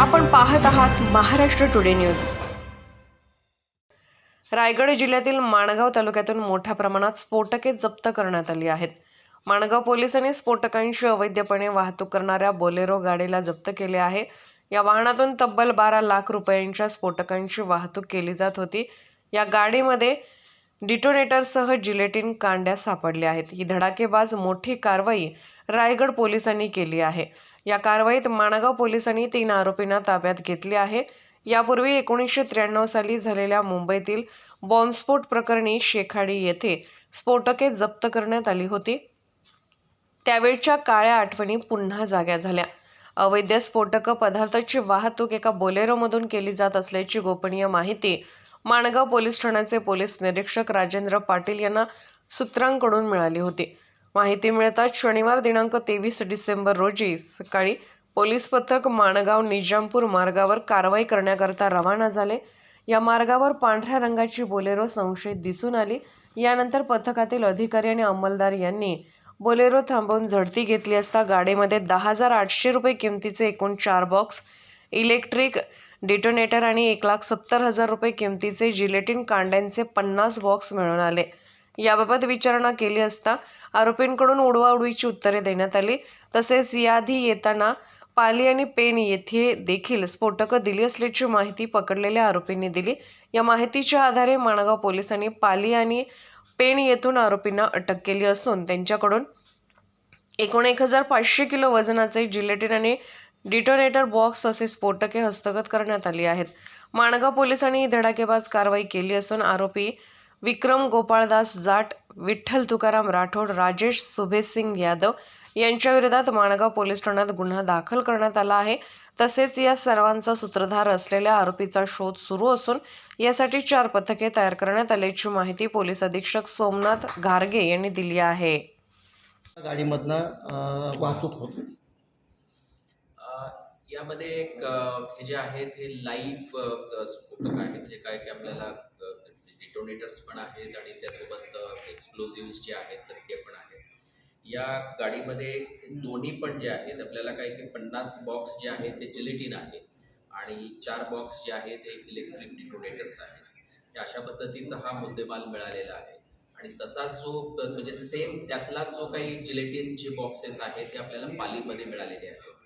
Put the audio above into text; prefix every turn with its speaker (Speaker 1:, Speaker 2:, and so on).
Speaker 1: आपण पाहत आहात महाराष्ट्र टुडे न्यूज। रायगड जिल्ह्यातील माणगाव तालुक्यातून मोठ्या प्रमाणात स्फोटके जप्त करण्यात आली आहेत। माणगाव पोलिसांनी स्फोटकांची अवैधपणे वाहतूक करणाऱ्या बोलेरो गाडीला जप्त केले आहे। या वाहनातून तब्बल 12 लाख रुपयांच्या स्फोटकांची वाहतूक केली जात होती। या गाडीमध्ये डिटोनेटरसह जिलेटिन कांड्या सापडल्या आहेत। ही धडाकेबाज मोठी कारवाई रायगड पोलिसांनी केली आहे। या कारवाईत माणगाव पोलिसांनी 3 आरोपींना ताब्यात घेतले आहे। यापूर्वी 1993 साली झालेल्या मुंबईतील बॉम्बस्फोट प्रकरणी शेखाडी येथे स्फोटके जप्त करण्यात आली होती। त्यावेळच्या काळ्या आठवणी पुन्हा जाग्या झाल्या। अवैध स्फोटक पदार्थाची वाहतूक एका बोलेरोमधून केली जात असल्याची गोपनीय माहिती माणगाव पोलीस ठाण्याचे पोलीस निरीक्षक राजेंद्र पाटील यांना सूत्रांकडून मिळाली होती। माहिती मिळताच शनिवार दिनांक 23 डिसेंबर रोजी सकाळी पोलीस पथक माणगाव निजामपूर मार्गावर कारवाई करण्याकरता रवाना झाले। या मार्गावर पांढऱ्या रंगाची बोलेरो संशयित दिसून आली। यानंतर पथकातील अधिकारी आणि अंमलदार यांनी बोलेरो थांबवून झडती घेतली असता गाडीमध्ये 10,800 रुपये किमतीचे एकूण 4 बॉक्स इलेक्ट्रिक डिटोनेटर आणि 1,70,000 रुपये किमतीचे जिलेटिन कांड्यांचे 50 बॉक्स मिळून आले। याबाबत विचारणा केली असता आरोपींकडून उडवाउडवीची उत्तरे देण्यात आली। तसेच याआधी येताना पाली आणि पेण येथे देखील स्फोटकं दिली असल्याची माहिती पकडलेल्या आरोपींनी दिली। या माहितीच्या आधारे माणगाव पोलिसांनी पाली आणि पेण येथून आरोपींना अटक केली असून त्यांच्याकडून एकूण 1,500 किलो वजनाचे जिलेटिन आणि डिटोनेटर बॉक्स असे स्फोटके हस्तगत करण्यात आली आहेत। माणगाव पोलिसांनी ही धडाकेबाज कारवाई केली असून आरोपी विक्रम गोपाळदास जाट, विठ्ठल तुकाराम राठोड, राजेश सुभेसिंग यादव यांच्या विरोधात माणगाव पोलीस ठाण्यात गुन्हा दाखल करण्यात आला आहे। तसेच या सर्वांचा सूत्रधार असलेल्या आरोपीचा शोध सुरू असून यासाठी 4 पथके तयार करण्यात आल्याची माहिती पोलीस अधीक्षक सोमनाथ घारगे यांनी दिली आहे।
Speaker 2: गाडीमधनं वाहतूक होती।
Speaker 3: यामध्ये एक हे जे आहेत हे लाईव्ह स्फोटक आहे, म्हणजे काय की आपल्याला डिटोनेटर्स पण आहेत आणि त्यासोबत एक्सप्लोजिव्स जे आहेत तर ते पण आहेत। या गाडीमध्ये दोन्ही पण जे आहेत आपल्याला काय की 50 बॉक्स जे आहेत ते जिलेटिन आहे आणि 4 बॉक्स जे आहेत ते इलेक्ट्रिक डिटोनेटर्स आहेत। अशा पद्धतीचा हा मुद्देमाल मिळालेला आहे आणि तसाच जो म्हणजे सेम त्यातला जो काही जिलेटिनचे बॉक्सेस आहेत ते आपल्याला पालीमध्ये मिळालेले आहेत।